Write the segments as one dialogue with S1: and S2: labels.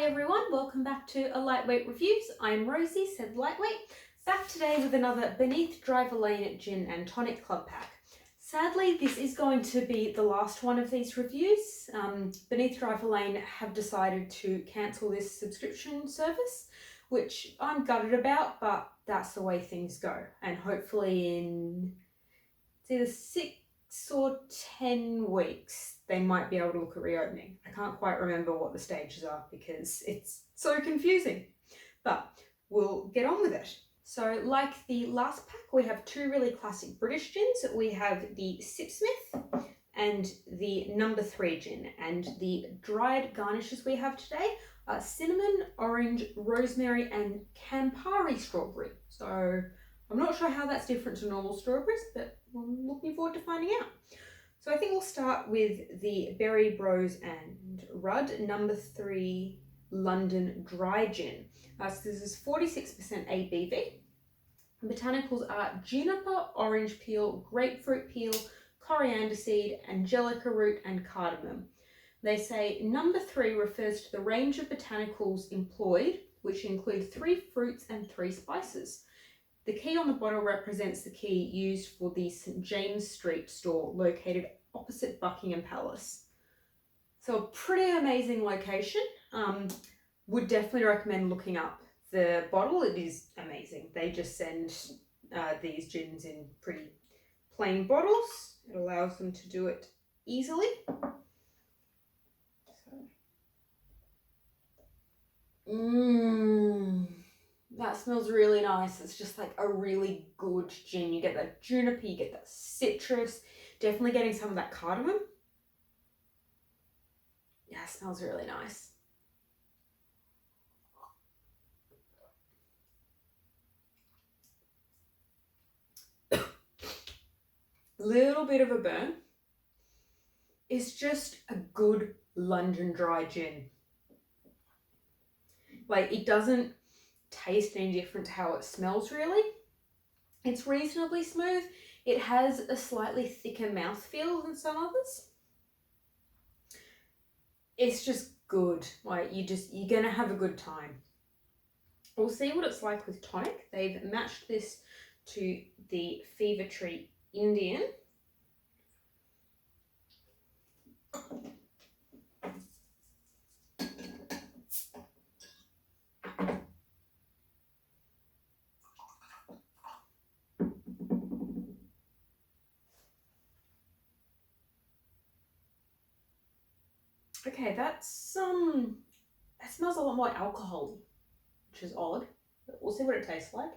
S1: everyone, welcome back to A Lightweight Reviews. I'm Rosie, said Lightweight, back today with another Beneath Driver Lane Gin and Tonic Club pack. Sadly, this is going to be the last one of these reviews. Beneath Driver Lane have decided to cancel this subscription service, which I'm gutted about, but that's the way things go. And hopefully in it's either 6 or 10 weeks, they might be able to look at reopening. I can't quite remember what the stages are because it's so confusing, but we'll get on with it. So like the last pack, we have two really classic British gins. We have the Sipsmith and the No. 3 gin, and the dried garnishes we have today are cinnamon, orange, rosemary and Campari strawberry. So I'm not sure how that's different to normal strawberries, but I'm looking forward to finding out. So I think we'll start with the Berry Bros and Rudd No. 3 London Dry Gin. So this is 46% ABV. Botanicals are juniper, orange peel, grapefruit peel, coriander seed, angelica root and cardamom. They say No. 3 refers to the range of botanicals employed, which include 3 fruits and 3 spices. The key on the bottle represents the key used for the St James Street store located opposite Buckingham Palace. So a pretty amazing location. Would definitely recommend looking up the bottle. It is amazing. They just send these gins in pretty plain bottles. It allows them to do it easily. That smells really nice. It's just like a really good gin. You get that juniper, you get that citrus, definitely getting some of that cardamom. Yeah, it smells really nice. Little bit of a burn. It's just a good London dry gin. Like, it doesn't taste any different to how it smells really. It's reasonably smooth. It has a slightly thicker mouthfeel than some others. It's just good. Like, you're gonna have a good time. We'll see what it's like with tonic. They've matched this to the Fever Tree Indian. Okay, that's that smells a lot more alcohol, which is odd, but we'll see what it tastes like.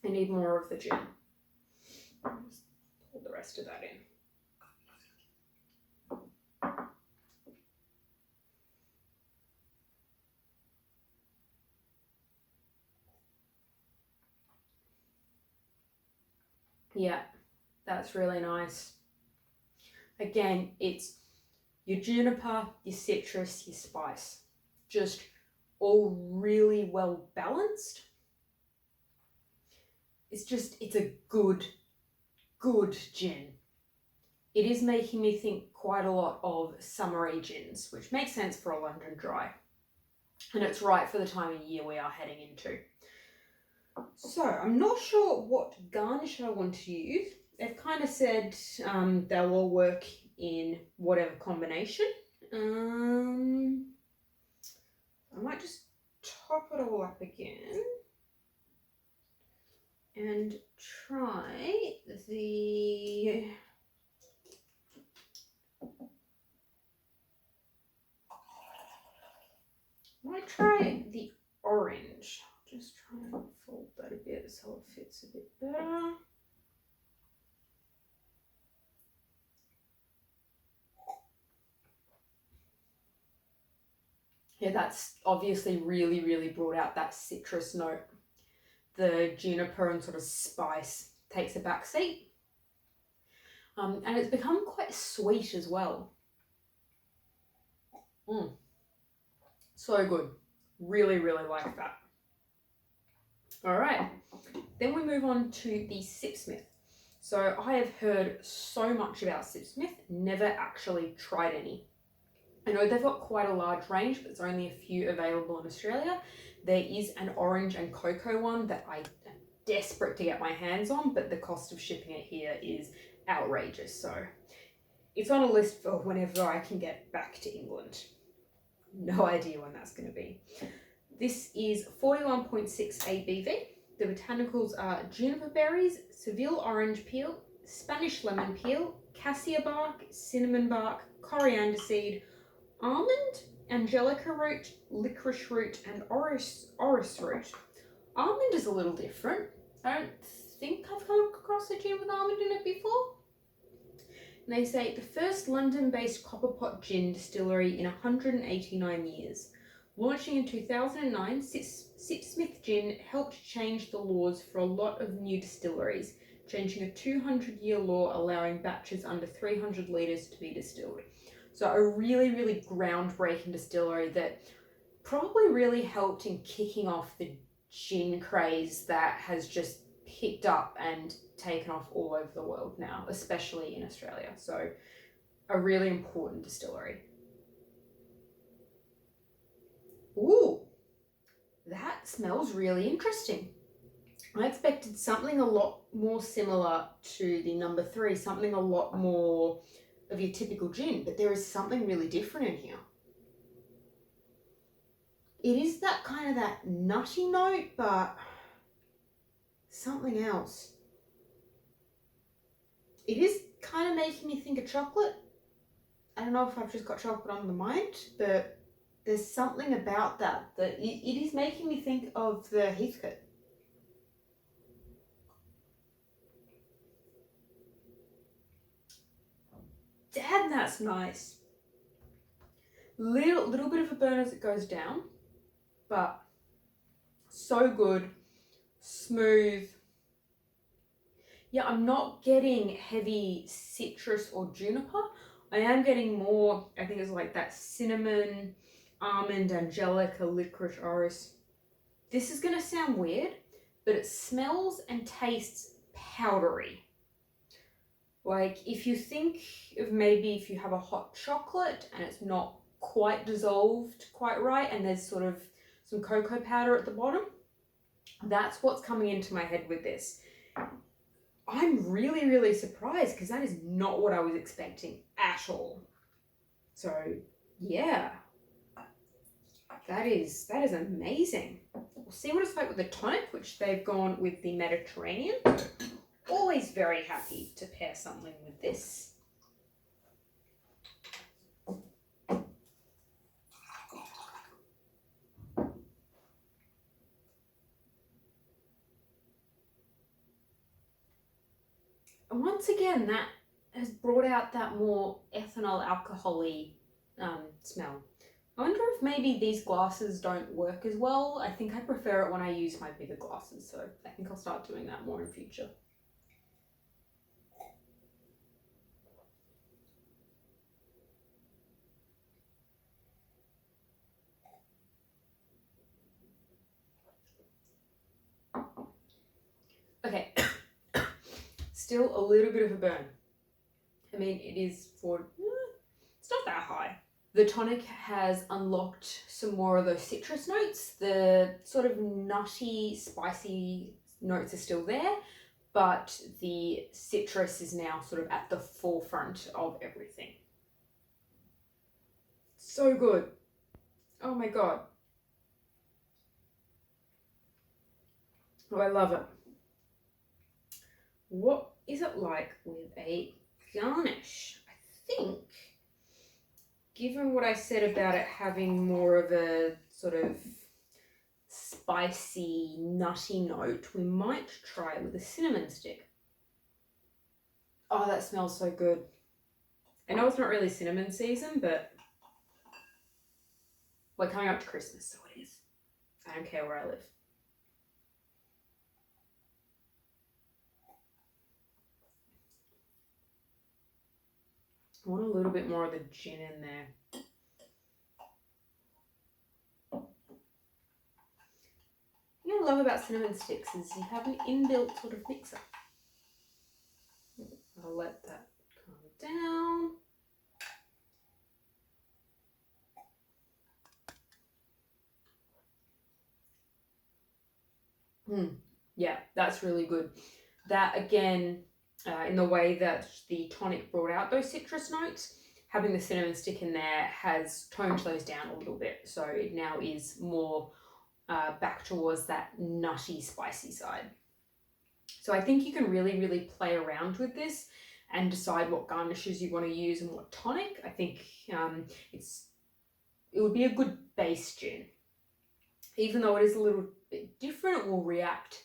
S1: I need more of the gin. I'll just pour the rest of that in. Yeah, that's really nice. Again, it's your juniper, your citrus, your spice. Just all really well balanced. It's a good gin. It is making me think quite a lot of summery gins, which makes sense for a London dry. And it's right for the time of year we are heading into. So I'm not sure what garnish I want to use. They've kind of said they'll all work in whatever combination. I might just top it all up again and try the orange. Just try and fold that a bit so it fits a bit better. Yeah, that's obviously really brought out that citrus note. The juniper and sort of spice takes a back seat. And it's become quite sweet as well. So good. Really like that. All right, then we move on to the Sipsmith. So I have heard so much about Sipsmith, never actually tried any. I know they've got quite a large range, but there's only a few available in Australia. There is an orange and cocoa one that I am desperate to get my hands on, but the cost of shipping it here is outrageous. So it's on a list for whenever I can get back to England. No idea when that's going to be. This is 41.6 ABV. The botanicals are juniper berries, Seville orange peel, Spanish lemon peel, cassia bark, cinnamon bark, coriander seed, almond, angelica root, licorice root, and orris root. Almond is a little different. I don't think I've come across a gin with almond in it before. And they say the first London-based copperpot gin distillery in 189 years. Launching in 2009, Sipsmith Gin helped change the laws for a lot of new distilleries, changing a 200-year law allowing batches under 300 litres to be distilled. So a really, really groundbreaking distillery that probably really helped in kicking off the gin craze that has just picked up and taken off all over the world now, especially in Australia. So a really important distillery. Ooh, that smells really interesting. I expected something a lot more similar to the number 3, something a lot more of your typical gin, but there is something really different in here. It is that kind of that nutty note, but something else. It is kind of making me think of chocolate. I don't know if I've just got chocolate on the mind, but there's something about that it is making me think of the Heathcote. Damn, that's nice. Little bit of a burn as it goes down, but so good, smooth. Yeah, I'm not getting heavy citrus or juniper. I am getting more, I think it's like that cinnamon, almond, angelica, licorice, orris. This is gonna sound weird, but it smells and tastes powdery. Like if you think of maybe if you have a hot chocolate and it's not quite dissolved quite right and there's sort of some cocoa powder at the bottom, that's what's coming into my head with this. I'm really, really surprised because that is not what I was expecting at all. So yeah, that is amazing. We'll see what it's like with the tonic, which they've gone with the Mediterranean. Always very happy to pair something with this. And once again, that has brought out that more ethanol alcohol-y smell. I wonder if maybe these glasses don't work as well. I think I prefer it when I use my bigger glasses, so I think I'll start doing that more in future. Okay, still a little bit of a burn. I mean, it is it's not that high. The tonic has unlocked some more of those citrus notes. The sort of nutty, spicy notes are still there, but the citrus is now sort of at the forefront of everything. So good. Oh my God. Oh, I love it. What is it like with a garnish? I think, given what I said about it having more of a sort of spicy, nutty note, we might try it with a cinnamon stick. Oh, that smells so good. I know it's not really cinnamon season, but we're coming up to Christmas, so it is. I don't care where I live. I want a little bit more of the gin in there. What I love about cinnamon sticks is you have an inbuilt sort of mixer. I'll let that calm down. Yeah, that's really good. That again, in the way that the tonic brought out those citrus notes, having the cinnamon stick in there has toned those down a little bit. So it now is more back towards that nutty, spicy side. So I think you can really, really play around with this and decide what garnishes you want to use and what tonic. I think it would be a good base gin. Even though it is a little bit different, it will react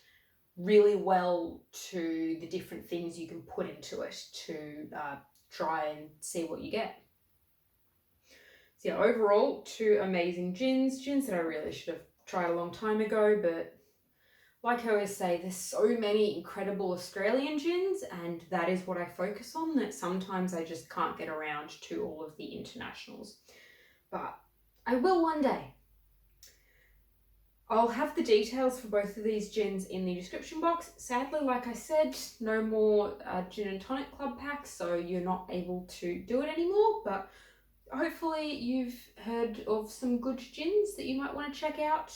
S1: really well to the different things you can put into it to try and see what you get. So yeah, overall, 2 amazing gins that I really should have tried a long time ago, but like I always say, there's so many incredible Australian gins, and that is what I focus on, that sometimes I just can't get around to all of the internationals. But I will one day. I'll have the details for both of these gins in the description box. Sadly, like I said, no more gin and tonic club packs, so you're not able to do it anymore, but hopefully you've heard of some good gins that you might want to check out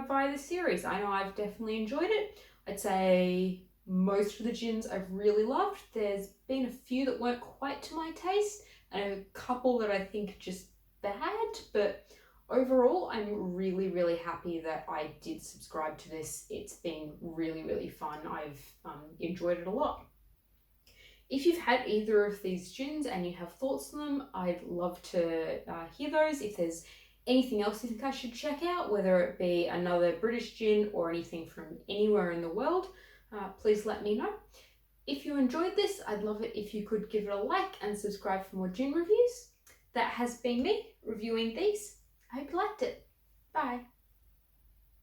S1: via this series. I know I've definitely enjoyed it. I'd say most of the gins I've really loved. There's been a few that weren't quite to my taste, and a couple that I think are just bad, but overall, I'm really, really happy that I did subscribe to this. It's been really, really fun. I've enjoyed it a lot. If you've had either of these gins and you have thoughts on them, I'd love to hear those. If there's anything else you think I should check out, whether it be another British gin or anything from anywhere in the world, please let me know. If you enjoyed this, I'd love it if you could give it a like and subscribe for more gin reviews. That has been me reviewing these. I hope you liked it. Bye.